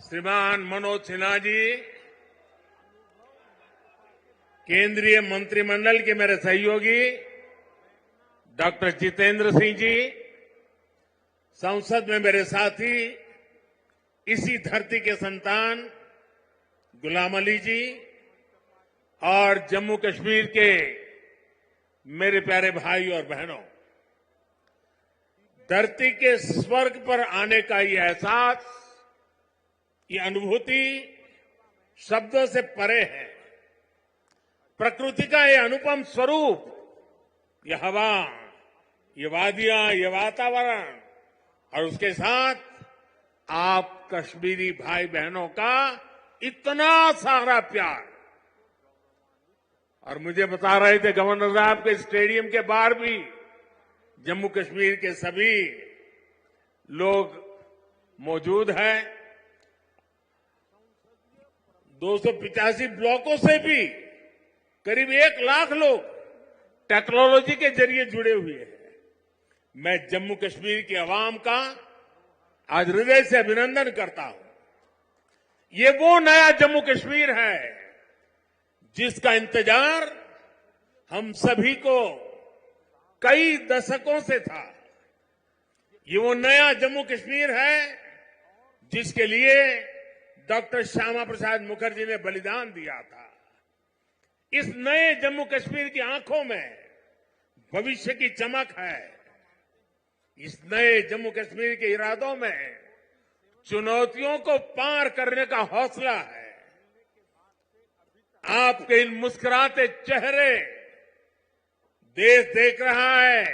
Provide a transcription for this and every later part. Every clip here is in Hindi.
श्रीमान मनोज सिन्हा जी, केंद्रीय मंत्रिमंडल के मेरे सहयोगी डॉक्टर जितेंद्र सिंह जी, संसद में मेरे साथी, इसी धरती के संतान गुलाम अली जी और जम्मू कश्मीर के मेरे प्यारे भाई और बहनों, धरती के स्वर्ग पर आने का ये एहसास, ये अनुभूति शब्दों से परे है। प्रकृति का ये अनुपम स्वरूप, ये हवा, ये वादियां, ये वातावरण और उसके साथ आप कश्मीरी भाई बहनों का इतना सारा प्यार। और मुझे बता रहे थे गवर्नर साहब के स्टेडियम के बाहर भी जम्मू कश्मीर के सभी लोग मौजूद हैं। 285 ब्लॉकों से भी करीब 1 लाख लोग टेक्नोलॉजी के जरिए जुड़े हुए हैं। मैं जम्मू कश्मीर की आवाम का आज हृदय से अभिनंदन करता हूं। ये वो नया जम्मू कश्मीर है जिसका इंतजार हम सभी को कई दशकों से था। ये वो नया जम्मू कश्मीर है जिसके लिए डॉक्टर श्यामा प्रसाद मुखर्जी ने बलिदान दिया था। इस नए जम्मू कश्मीर की आंखों में भविष्य की चमक है। इस नए जम्मू कश्मीर के इरादों में चुनौतियों को पार करने का हौसला है। आपके इन मुस्कुराते चेहरे देश देख रहा है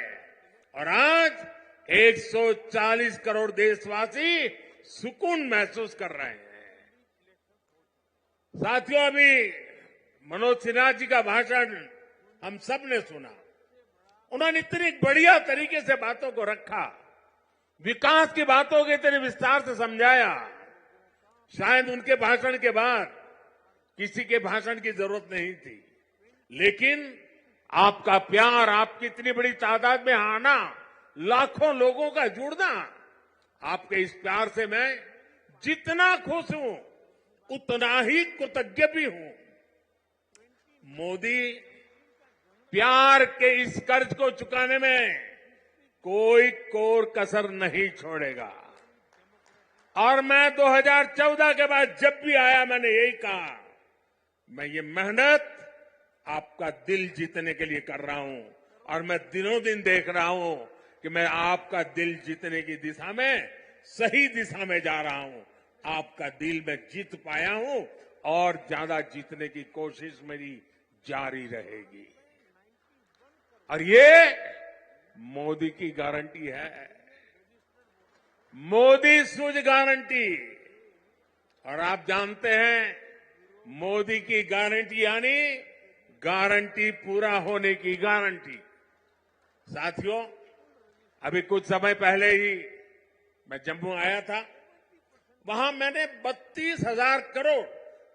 और आज 140 करोड़ देशवासी सुकून महसूस कर रहे हैं। साथियों, अभी मनोज सिन्हा जी का भाषण हम सब ने सुना। उन्होंने इतनी बढ़िया तरीके से बातों को रखा, विकास की बातों को इतने विस्तार से समझाया। शायद उनके भाषण के बाद किसी के भाषण की जरूरत नहीं थी, लेकिन आपका प्यार, आपकी इतनी बड़ी तादाद में आना, लाखों लोगों का जुड़ना, आपके इस प्यार से मैं जितना खुश हूं उतना ही कृतज्ञ भी हूं। मोदी प्यार के इस कर्ज को चुकाने में कोई कोर कसर नहीं छोड़ेगा। और मैं 2014 के बाद जब भी आया मैंने यही कहा, मैं ये मेहनत आपका दिल जीतने के लिए कर रहा हूं और मैं दिनों दिन देख रहा हूं कि मैं आपका दिल जीतने की दिशा में सही दिशा में जा रहा हूं। आपका दिल मैं जीत पाया हूं और ज्यादा जीतने की कोशिश मेरी जारी रहेगी। और ये मोदी की गारंटी है, मोदी सूझ गारंटी। और आप जानते हैं मोदी की गारंटी यानी गारंटी पूरा होने की गारंटी। साथियों, अभी कुछ समय पहले ही मैं जम्मू आया था। वहां मैंने 32,000 करोड़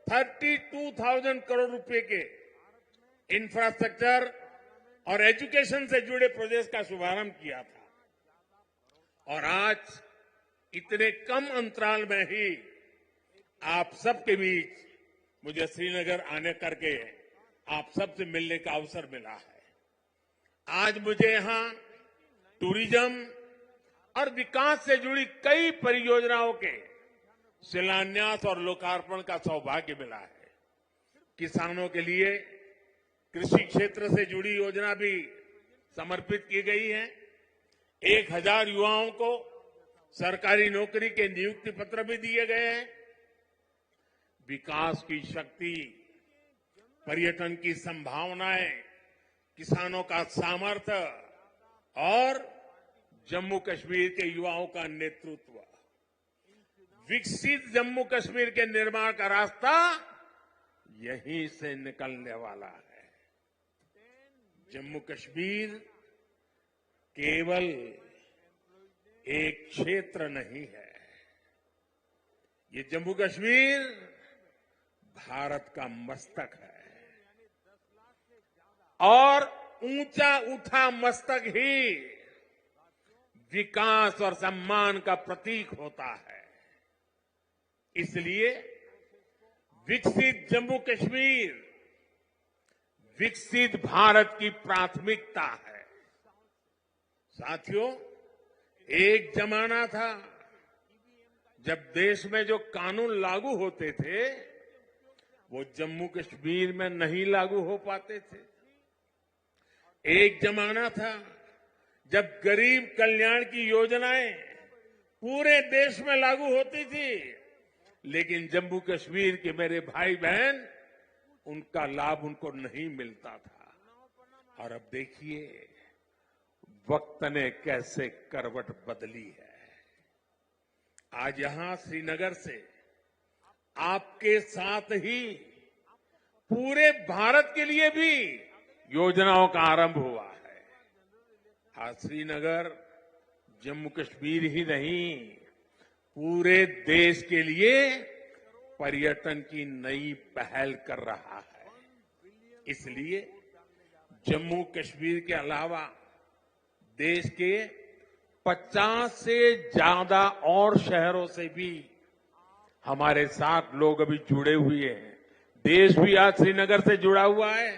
32,000 करोड़ रुपए के इंफ्रास्ट्रक्चर और एजुकेशन से जुड़े प्रोजेक्ट का शुभारंभ किया था। और आज इतने कम अंतराल में ही आप सबके बीच मुझे श्रीनगर आने करके आप सबसे मिलने का अवसर मिला है। आज मुझे यहां टूरिज्म और विकास से जुड़ी कई परियोजनाओं के शिलान्यास और लोकार्पण का सौभाग्य मिला है। किसानों के लिए कृषि क्षेत्र से जुड़ी योजना भी समर्पित की गई है। 1,000 युवाओं को सरकारी नौकरी के नियुक्ति पत्र भी दिए गए हैं। विकास की शक्ति, पर्यटन की संभावनाएं, किसानों का सामर्थ्य और जम्मू कश्मीर के युवाओं का नेतृत्व, विकसित जम्मू कश्मीर के निर्माण का रास्ता यहीं से निकलने वाला है। जम्मू कश्मीर केवल एक क्षेत्र नहीं है, ये जम्मू कश्मीर भारत का मस्तक है। और ऊंचा उठा मस्तक ही विकास और सम्मान का प्रतीक होता है। इसलिए विकसित जम्मू कश्मीर विकसित भारत की प्राथमिकता है। साथियों, एक जमाना था जब देश में जो कानून लागू होते थे वो जम्मू कश्मीर में नहीं लागू हो पाते थे। एक जमाना था जब गरीब कल्याण की योजनाएं पूरे देश में लागू होती थी, लेकिन जम्मू कश्मीर के मेरे भाई बहन उनका लाभ उनको नहीं मिलता था। और अब देखिए वक्त ने कैसे करवट बदली है। आज यहां श्रीनगर से आपके साथ ही पूरे भारत के लिए भी योजनाओं का आरंभ हुआ है। आज श्रीनगर जम्मू कश्मीर ही नहीं, पूरे देश के लिए पर्यटन की नई पहल कर रहा है। इसलिए जम्मू कश्मीर के अलावा देश के 50 से ज्यादा और शहरों से भी हमारे साथ लोग अभी जुड़े हुए हैं। देश भी आज श्रीनगर से जुड़ा हुआ है।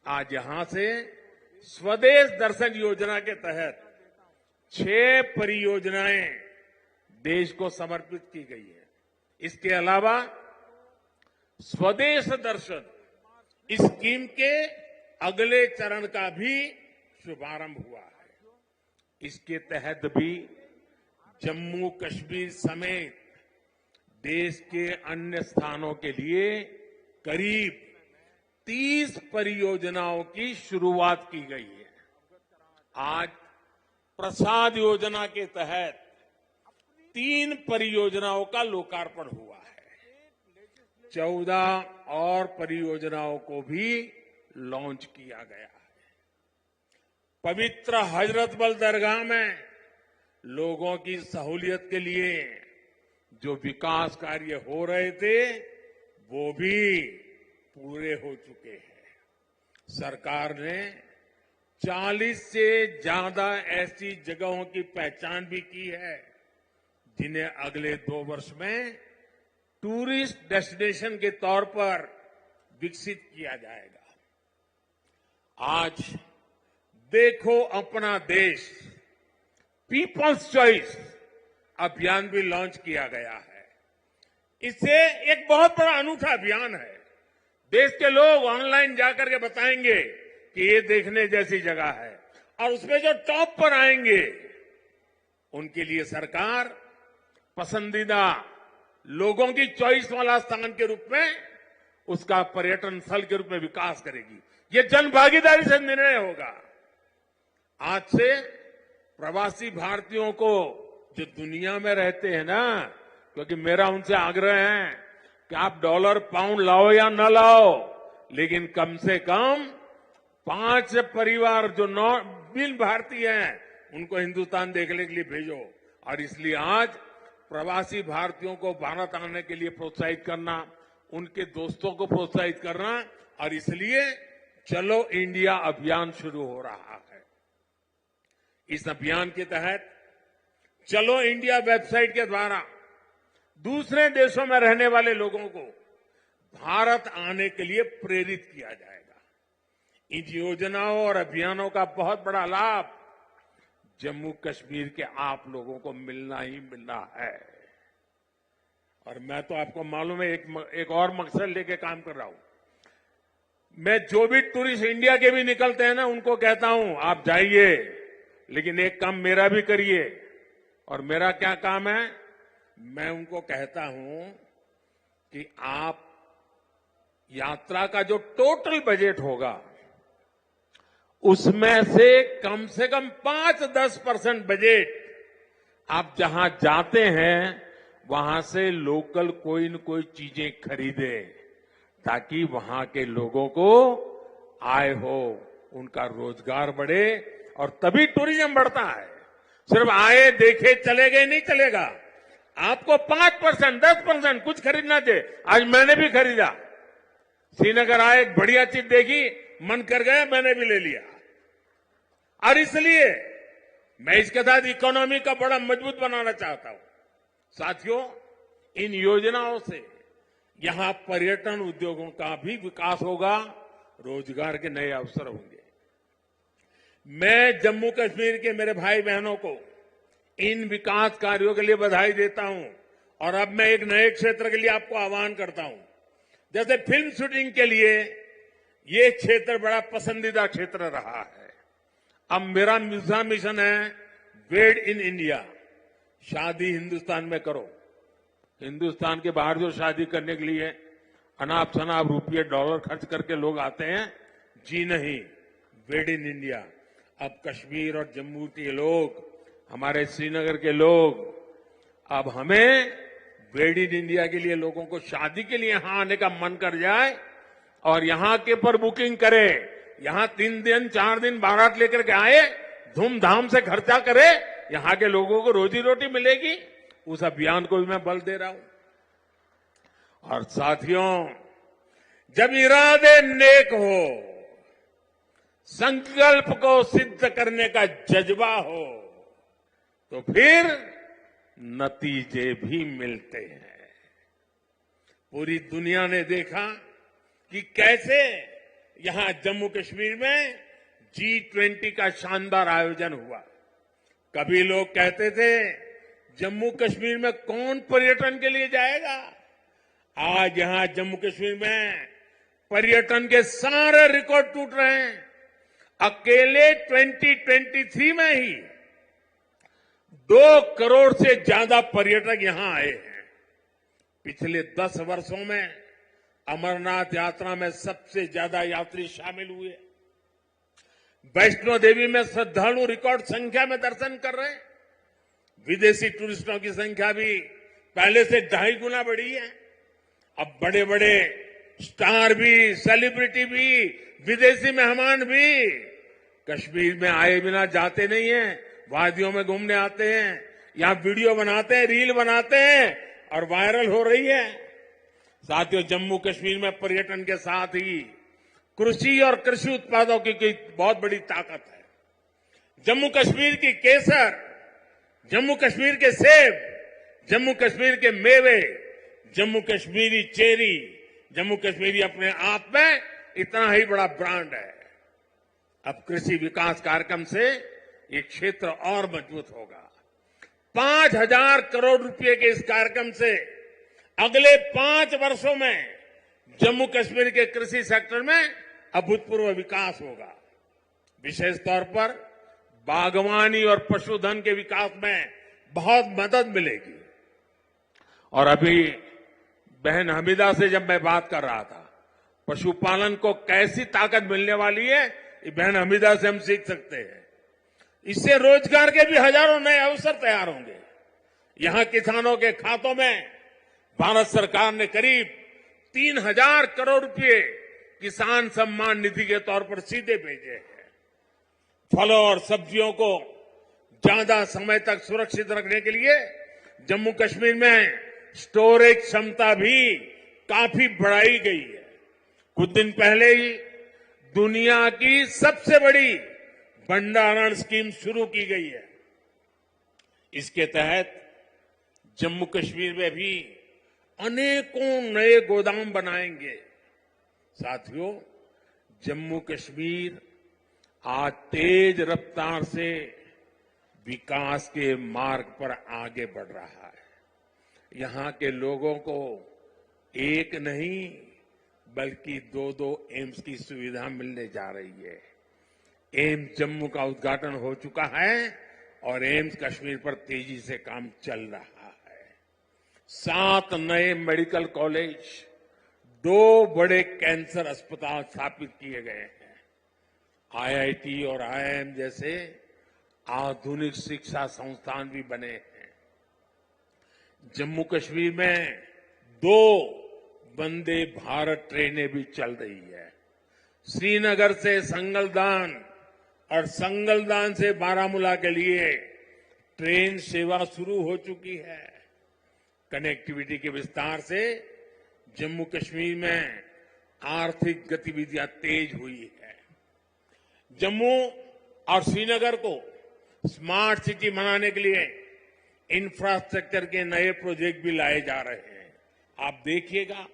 आज यहां से स्वदेश दर्शन योजना के तहत 6 परियोजनाएं देश को समर्पित की गई है। इसके अलावा स्वदेश दर्शन स्कीम के अगले चरण का भी शुभारंभ हुआ है। इसके तहत भी जम्मू कश्मीर समेत देश के अन्य स्थानों के लिए करीब 30 परियोजनाओं की शुरुआत की गई है। आज प्रसाद योजना के तहत 3 परियोजनाओं का लोकार्पण हुआ है। 14 और परियोजनाओं को भी लॉन्च किया गया है। पवित्र हजरत बल दरगाह में लोगों की सहूलियत के लिए जो विकास कार्य हो रहे थे वो भी पूरे हो चुके हैं। सरकार ने 40 से ज्यादा ऐसी जगहों की पहचान भी की है जिन्हें अगले 2 वर्ष में टूरिस्ट डेस्टिनेशन के तौर पर विकसित किया जाएगा। आज देखो अपना देश पीपल्स चॉइस अभियान भी लॉन्च किया गया है। इससे एक बहुत बड़ा अनूठा अभियान है। देश के लोग ऑनलाइन जाकर के बताएंगे कि ये देखने जैसी जगह है, और उसमें जो टॉप पर आएंगे उनके लिए सरकार पसंदीदा लोगों की चॉइस वाला स्थान के रूप में उसका पर्यटन स्थल के रूप में विकास करेगी। ये जन भागीदारी से निर्णय होगा। आज से प्रवासी भारतीयों को जो दुनिया में रहते हैं ना, क्योंकि मेरा उनसे आग्रह है कि आप डॉलर पाउंड लाओ या न लाओ, लेकिन कम से कम 5 परिवार जो बिन भारतीय हैं उनको हिंदुस्तान देखने के लिए भेजो। और इसलिए आज प्रवासी भारतीयों को भारत आने के लिए प्रोत्साहित करना, उनके दोस्तों को प्रोत्साहित करना, और इसलिए चलो इंडिया अभियान शुरू हो रहा है। इस अभियान के तहत चलो इंडिया वेबसाइट के द्वारा दूसरे देशों में रहने वाले लोगों को भारत आने के लिए प्रेरित किया जाएगा। इन योजनाओं और अभियानों का बहुत बड़ा लाभ जम्मू कश्मीर के आप लोगों को मिलना ही मिलना है। और मैं तो आपको मालूम है एक और मकसद लेके काम कर रहा हूं। मैं जो भी टूरिस्ट इंडिया के भी निकलते हैं ना, उनको कहता हूं आप जाइए, लेकिन एक काम मेरा भी करिए। और मेरा क्या काम है? मैं उनको कहता हूं कि आप यात्रा का जो टोटल बजट होगा उसमें से कम 5-10% बजट आप जहां जाते हैं वहां से लोकल कोई न कोई चीजें खरीदे, ताकि वहां के लोगों को आय हो, उनका रोजगार बढ़े, और तभी टूरिज्म बढ़ता है। सिर्फ आए देखे चले गए नहीं चलेगा। आपको 5%, 10% कुछ खरीदना चाहिए। आज मैंने भी खरीदा। श्रीनगर आए, एक बढ़िया चीज देखी, मन कर गया, मैंने भी ले लिया। और इसलिए मैं इसके साथ इकोनॉमी का बड़ा मजबूत बनाना चाहता हूं। साथियों, इन योजनाओं से यहां पर्यटन उद्योगों का भी विकास होगा, रोजगार के नए अवसर होंगे। मैं जम्मू कश्मीर के मेरे भाई बहनों को इन विकास कार्यों के लिए बधाई देता हूं और अब मैं एक नए क्षेत्र के लिए आपको आह्वान करता हूं। जैसे फिल्म शूटिंग के लिए ये क्षेत्र बड़ा पसंदीदा क्षेत्र रहा है। अब मेरा दूसरा मिशन है मेड इन इंडिया। शादी हिंदुस्तान में करो। हिंदुस्तान के बाहर जो शादी करने के लिए अनाप शनाप रुपये डॉलर खर्च करके लोग आते हैं, जी नहीं, मेड इन इंडिया। अब कश्मीर और जम्मू के लोग, हमारे श्रीनगर के लोग, अब हमें मेड इन इंडिया के लिए लोगों को शादी के लिए यहां आने का मन कर जाए और यहां के पर बुकिंग करे, यहां 3 दिन 4 दिन बारात लेकर के आए, धूमधाम से खर्चा करे, यहां के लोगों को रोजी रोटी मिलेगी। उस अभियान को भी मैं बल दे रहा हूं। और साथियों, जब इरादे नेक हो, संकल्प को सिद्ध करने का जज्बा हो, तो फिर नतीजे भी मिलते हैं। पूरी दुनिया ने देखा कि कैसे यहां जम्मू कश्मीर में G20 का शानदार आयोजन हुआ। कभी लोग कहते थे जम्मू कश्मीर में कौन पर्यटन के लिए जाएगा। आज यहां जम्मू कश्मीर में पर्यटन के सारे रिकॉर्ड टूट रहे हैं। अकेले 2023 में ही 2 करोड़ से ज्यादा पर्यटक यहां आए हैं। पिछले 10 वर्षों में अमरनाथ यात्रा में सबसे ज्यादा यात्री शामिल हुए। वैष्णो देवी में श्रद्धालु रिकॉर्ड संख्या में दर्शन कर रहे हैं। विदेशी टूरिस्टों की संख्या भी पहले से 2.5 गुना बढ़ी है। अब बड़े बड़े स्टार भी, सेलिब्रिटी भी, विदेशी मेहमान भी कश्मीर में आए बिना जाते नहीं हैं। वादियों में घूमने आते हैं, यहां वीडियो बनाते हैं, रील बनाते हैं और वायरल हो रही है। साथियों, जम्मू कश्मीर में पर्यटन के साथ ही कृषि और कृषि उत्पादों की बहुत बड़ी ताकत है। जम्मू कश्मीर की केसर, जम्मू कश्मीर के सेब, जम्मू कश्मीर के मेवे, जम्मू कश्मीरी चेरी, जम्मू कश्मीरी अपने आप में इतना ही बड़ा ब्रांड है। अब कृषि विकास कार्यक्रम से ये क्षेत्र और मजबूत होगा। 5,000 करोड़ रुपए के इस कार्यक्रम से अगले 5 वर्षों में जम्मू कश्मीर के कृषि सेक्टर में अभूतपूर्व विकास होगा। विशेष तौर पर बागवानी और पशुधन के विकास में बहुत मदद मिलेगी। और अभी बहन हमीदा से जब मैं बात कर रहा था, पशुपालन को कैसी ताकत मिलने वाली है, ये बहन हमीदा से हम सीख सकते हैं। इससे रोजगार के भी हजारों नए अवसर तैयार होंगे। यहां किसानों के खातों में भारत सरकार ने करीब 3,000 करोड़ रुपए किसान सम्मान निधि के तौर पर सीधे भेजे हैं। फलों और सब्जियों को ज्यादा समय तक सुरक्षित रखने के लिए जम्मू कश्मीर में स्टोरेज क्षमता भी काफी बढ़ाई गई है। कुछ दिन पहले ही दुनिया की सबसे बड़ी भंडारण स्कीम शुरू की गई है। इसके तहत जम्मू कश्मीर में भी अनेकों नए गोदाम बनाएंगे। साथियों, जम्मू कश्मीर आज तेज रफ्तार से विकास के मार्ग पर आगे बढ़ रहा है। यहां के लोगों को एक नहीं बल्कि 2-2 एम्स की सुविधा मिलने जा रही है। एम्स जम्मू का उद्घाटन हो चुका है और एम्स कश्मीर पर तेजी से काम चल रहा है। 7 नए मेडिकल कॉलेज, 2 बड़े कैंसर अस्पताल स्थापित किए गए हैं। IIT और IIM जैसे आधुनिक शिक्षा संस्थान भी बने हैं। जम्मू कश्मीर में 2 वंदे भारत ट्रेनें भी चल रही है। श्रीनगर से संगलदान और संगलदान से बारामूला के लिए ट्रेन सेवा शुरू हो चुकी है। कनेक्टिविटी के विस्तार से जम्मू कश्मीर में आर्थिक गतिविधियां तेज हुई है। जम्मू और श्रीनगर को स्मार्ट सिटी बनाने के लिए इंफ्रास्ट्रक्चर के नए प्रोजेक्ट भी लाए जा रहे हैं। आप देखिएगा,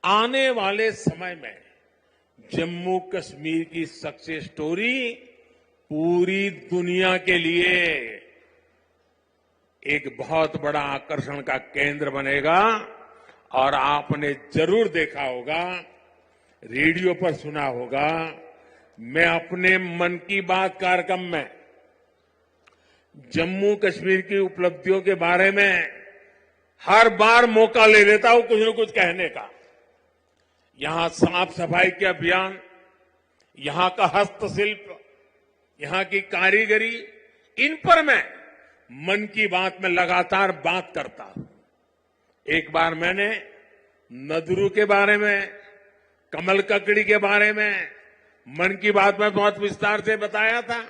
आने वाले समय में जम्मू कश्मीर की सक्सेस स्टोरी पूरी दुनिया के लिए एक बहुत बड़ा आकर्षण का केंद्र बनेगा। और आपने जरूर देखा होगा, रेडियो पर सुना होगा, मैं अपने मन की बात कार्यक्रम में जम्मू कश्मीर की उपलब्धियों के बारे में हर बार मौका ले लेता हूं कुछ न कुछ कहने का। यहां साफ सफाई के अभियान, यहां का हस्तशिल्प, यहां की कारीगरी, इन पर मैं मन की बात में लगातार बात करता हूं। एक बार मैंने नदरू के बारे में, कमल ककड़ी के बारे में मन की बात में बहुत विस्तार से बताया था।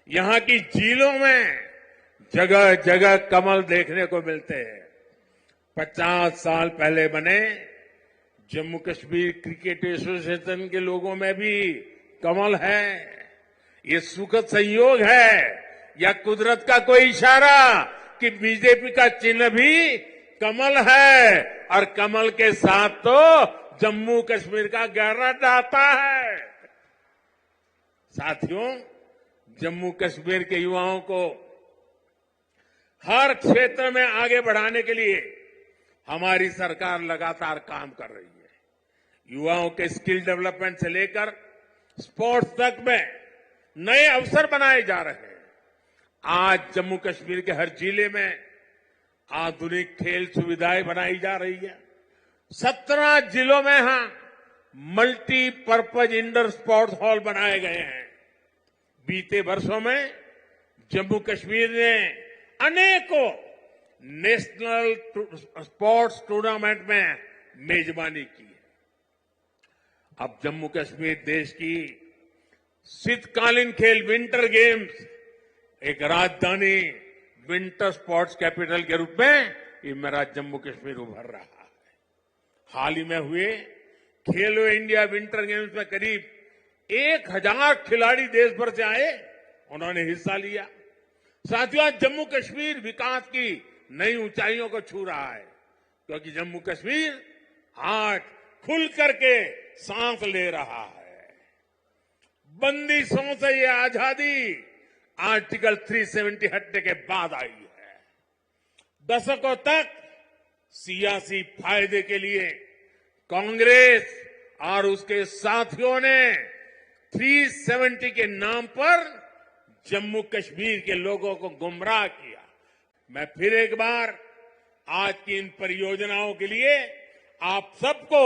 यहां की झीलों में जगह जगह कमल देखने को मिलते हैं। 50 साल पहले बने जम्मू कश्मीर क्रिकेट एसोसिएशन के लोगों में भी कमल है। ये सुखद संयोग है या कुदरत का कोई इशारा कि बीजेपी का चिन्ह भी कमल है और कमल के साथ तो जम्मू कश्मीर का गहरा नाता है। साथियों, जम्मू कश्मीर के युवाओं को हर क्षेत्र में आगे बढ़ाने के लिए हमारी सरकार लगातार काम कर रही है। युवाओं के स्किल डेवलपमेंट से लेकर स्पोर्ट्स तक में नए अवसर बनाए जा रहे हैं। आज जम्मू कश्मीर के हर जिले में आधुनिक खेल सुविधाएं बनाई जा रही है। 17 जिलों में मल्टीपर्पज इंडोर स्पोर्ट्स हॉल बनाए गए हैं। बीते वर्षों में जम्मू कश्मीर ने अनेकों नेशनल स्पोर्ट्स टूर्नामेंट में मेजबानी की है। अब जम्मू कश्मीर देश की शीतकालीन खेल विंटर गेम्स एक राजधानी विंटर स्पोर्ट्स कैपिटल के रूप में ये मेरा जम्मू कश्मीर उभर रहा है। हाल ही में हुए खेलो इंडिया विंटर गेम्स में करीब 1000 खिलाड़ी देश भर से आए, उन्होंने हिस्सा लिया। साथियों, जम्मू कश्मीर विकास की नई ऊंचाइयों को छू रहा है, क्योंकि जम्मू कश्मीर आज खुल करके सांस ले रहा है। बंदिशों से ये आजादी आर्टिकल 370 हटने के बाद आई है। दशकों तक सियासी फायदे के लिए कांग्रेस और उसके साथियों ने 370 के नाम पर जम्मू कश्मीर के लोगों को गुमराह किया। मैं फिर एक बार आज की इन परियोजनाओं के लिए आप सबको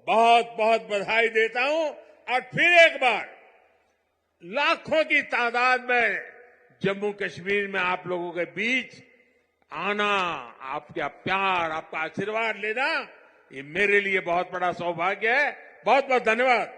बहुत बहुत बधाई देता हूं और फिर एक बार लाखों की तादाद में जम्मू कश्मीर में आप लोगों के बीच आना, आपका प्यार, आपका आशीर्वाद लेना, ये मेरे लिए बहुत बड़ा सौभाग्य है। बहुत बहुत धन्यवाद।